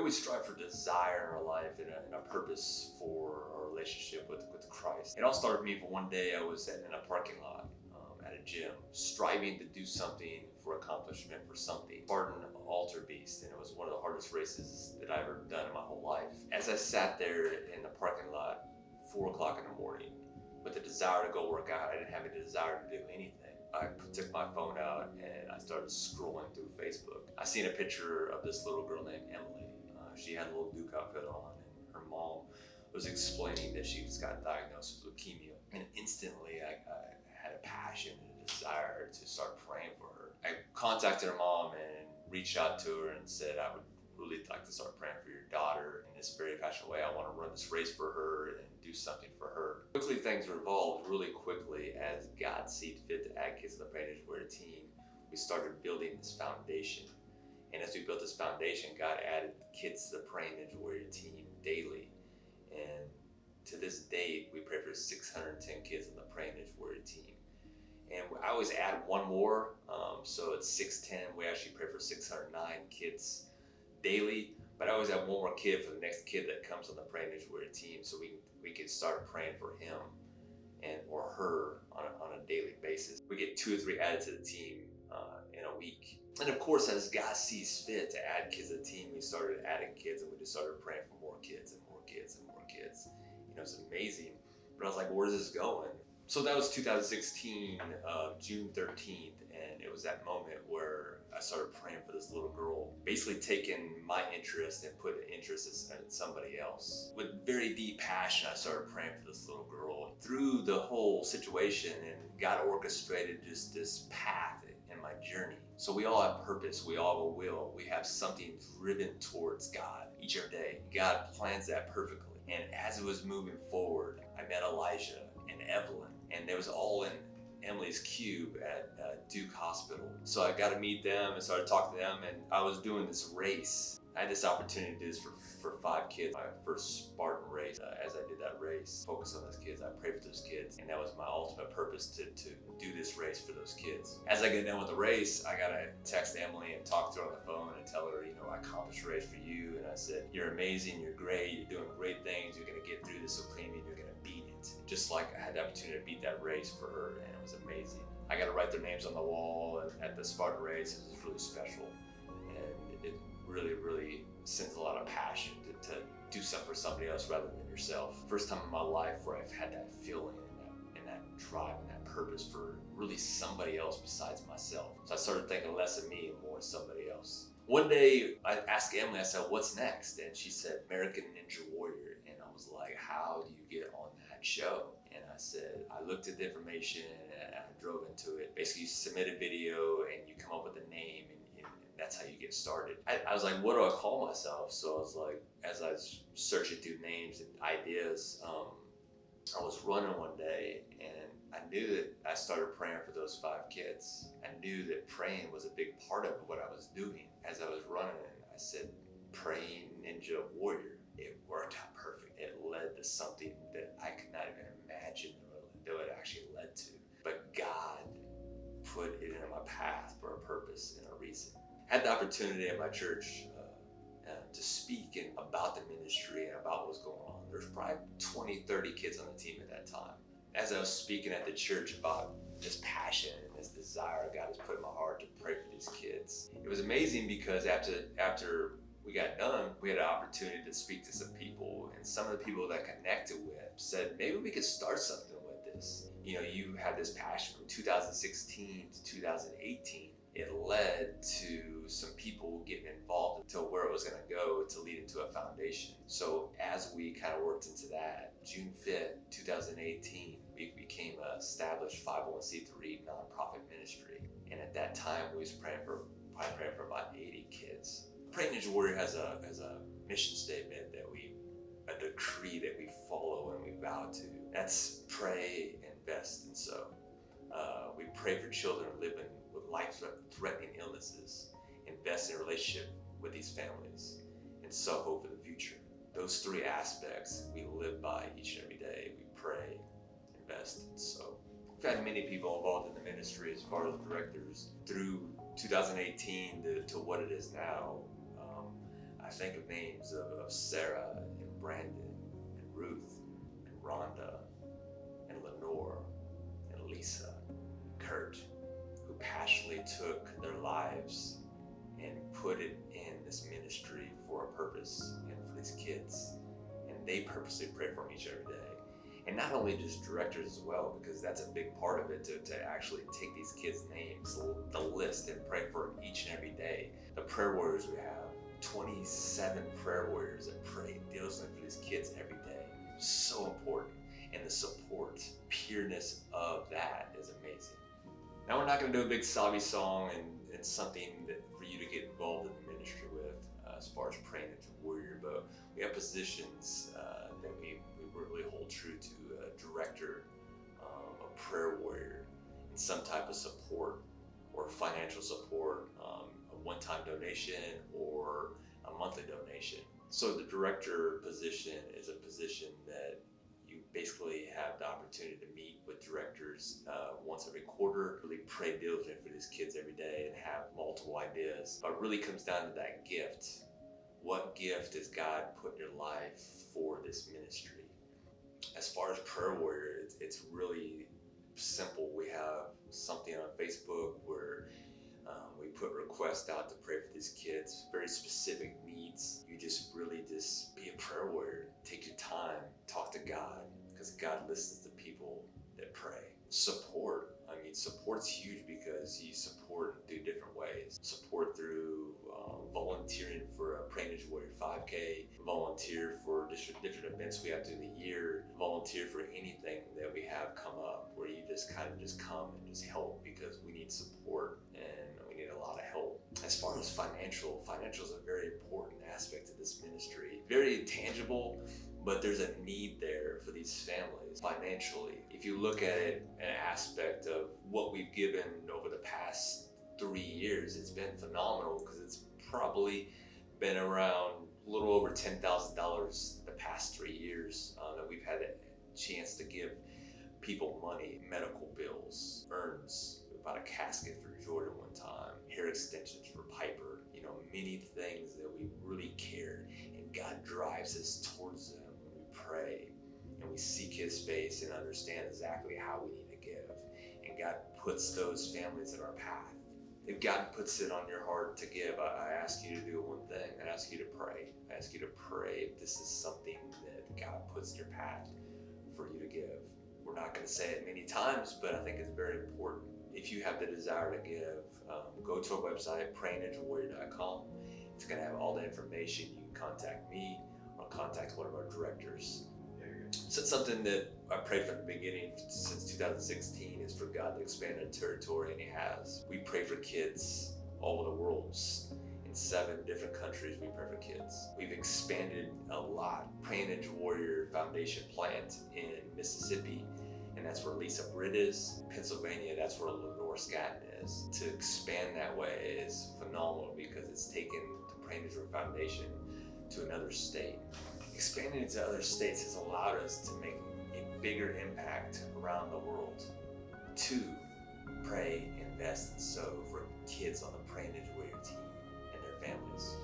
always strive for desire in our life and a purpose for our relationship with Christ. It all started for me for one day I was in a parking lot at a gym, striving to do something for accomplishment for something. Spartan altar beast, and it was one of the hardest races that I've ever done in my whole life. As I sat there in the parking lot, 4 o'clock in the morning, with the desire to go work out, I didn't have a desire to do anything. I took my phone out and I started scrolling through Facebook. I seen a picture of this little girl named Emily. She had a little Duke outfit on, and her mom was explaining that she just got diagnosed with leukemia. And instantly I had a passion and a desire to start praying for her. I contacted her mom and reached out to her and said, I would really like to start praying for your daughter in this very passionate way. I want to run this race for her and do something for her. Quickly, things revolved really quickly as God seemed fit to add kids to the Praying Ninja Warrior team. We started building this foundation. And as we built this foundation, God added kids to the Praying Ninja Warrior team daily. And to this date, we pray for 610 kids on the Praying Ninja Warrior team. And I always add one more, so it's 610. We actually pray for 609 kids daily, but I always have one more kid for the next kid that comes on the Praying Ninja Warrior team, so we can start praying for him and or her on a daily basis. We get 2 or 3 added to the team in a week. And of course, as God sees fit to add kids to the team, we started adding kids, and we just started praying for more kids and more kids and more kids. You know, it's amazing. But I was like, where's this going? So that was 2016, June 13th, and it was that moment where I started praying for this little girl, basically taking my interest and putting interest in somebody else. With very deep passion, I started praying for this little girl. Through the whole situation, and God orchestrated just this path in my journey. So we all have purpose, we all have a will, we have something driven towards God each and every day. God plans that perfectly. And as it was moving forward, I met Elijah and Evelyn, and it was all in Emily's cube at Duke Hospital. So I got to meet them and started talking to them, and I was doing this race. I had this opportunity to do this for 5 kids. My first Spartan race. As I did that race, focus on those kids, I prayed for those kids, and that was my ultimate purpose to do this race for those kids. As I get done with the race, I got to text Emily and talk to her on the phone and tell her, you know, I accomplished the race for you, and I said, you're amazing, you're great, you're doing great things, you're going to get through this leukemia, you're going to beat it. Just like I had the opportunity to beat that race for her, and it was amazing. I got to write their names on the wall at the Spartan race. It was really special, and it really sends a lot of passion to do something for somebody else rather than yourself. First time in my life where I've had that feeling and that drive and that purpose for really somebody else besides myself. So I started thinking less of me and more of somebody else. One day I asked Emily, I said, what's next? And she said, American Ninja Warrior. And I was like, how do you get on that show? And I said, I looked at the information and I drove into it. Basically, you submit a video and you come up with a name, and that's how you get started. I was like, what do I call myself? So I was like, as I was searching through names and ideas, I was running one day, and I knew that I started praying for those 5 kids. I knew that praying was a big part of what I was doing. As I was running, I said, Praying Ninja Warrior. It worked out perfect. It led to something that I could not even imagine that it actually led to. But God put it in my path for a purpose and a reason. I had the opportunity at my church to speak about the ministry and about what was going on. There's probably 20, 30 kids on the team at that time. As I was speaking at the church about this passion and this desire God has put in my heart to pray for these kids, it was amazing because after we got done, we had an opportunity to speak to some people, and some of the people that I connected with said, maybe we could start something with this. You know, you had this passion from 2016 to 2018. It led to some people getting involved to where it was going to go to lead into a foundation. So as we kind of worked into that, June 5th, 2018, we became an established 501c3 nonprofit ministry. And at that time, we was praying for about 80 kids. Praying Ninja Warrior has a mission statement a decree that we follow and we vow to. That's pray, invest, and sow. We pray for children living with life-threatening illnesses, invest in a relationship with these families, and sow hope for the future. Those 3 aspects we live by each and every day. We pray, invest, and sow. We've had many people involved in the ministry as far as directors through 2018 to what it is now. I think of names of Sarah and Brandon and Ruth and Rhonda and Lenore and Lisa, Kurt, who passionately took their lives and put it in this ministry for a purpose and for these kids. And they purposely pray for each every day. And not only just directors as well, because that's a big part of it, to actually take these kids' names, the list, and pray for each and every day. The prayer warriors we have, 27 prayer warriors that pray diligently for these kids every day. So important. And the support, pureness of that is amazing. Now, we're not going to do a big sobby song and something that for you to get involved in the ministry with as far as praying into warrior, but we have positions that we really hold true to: a director, a prayer warrior, and some type of support or financial support, a one-time donation or a monthly donation. So the director position is a position that you basically have the opportunity to meet with directors once every quarter, really pray diligently for these kids every day and have multiple ideas. But it really comes down to that gift. What gift has God put in your life for this ministry? As far as prayer warrior, it's really simple. We have something on Facebook where we put requests out to pray for these kids, very specific needs. You just really just be a prayer warrior. Take your time, talk to God, because God listens to people that pray. Support. I mean, support's huge because you support through different ways. Support through volunteering for a Praying Ninja Warrior 5K, volunteer for different events we have through the year, volunteer for anything that we have come up where you just kind of just come and just help because we need support and we need a lot of help. As far as financial is a very important aspect of this ministry. Very tangible, but there's a need there for these families financially. If you look at it, an aspect of what we've given over the past 3 years, it's been phenomenal because it's probably been around a little over $10,000 the past 3 years that we've had a chance to give people money, medical bills, urns. We bought a casket for Jordan one time, hair extensions for Piper, many things that we really cared, and God drives us towards them when we pray and we seek His face and understand exactly how we need to give. And God puts those families in our path. If God puts it on your heart to give, I ask you to do one thing. I ask you to pray. I ask you to pray if this is something that God puts in your path for you to give. We're not going to say it many times, but I think it's very important. If you have the desire to give, go to our website, prayingninjawarrior.com. It's going to have all the information. You can contact me or contact one of our directors. So it's something that I prayed from the beginning since 2016 is for God to expand our territory, and He has. We pray for kids all over the world. In 7 different countries, we pray for kids. We've expanded a lot. Praying Ninja Warrior Foundation plant in Mississippi, and that's where Lisa Britt is. Pennsylvania, that's where Lenore Scatton is. To expand that way is phenomenal because it's taken the Praying Ninja Warrior Foundation to another state. Expanding into other states has allowed us to make a bigger impact around the world. To pray, invest, and sow for kids on the Praying Ninja Warrior team and their families.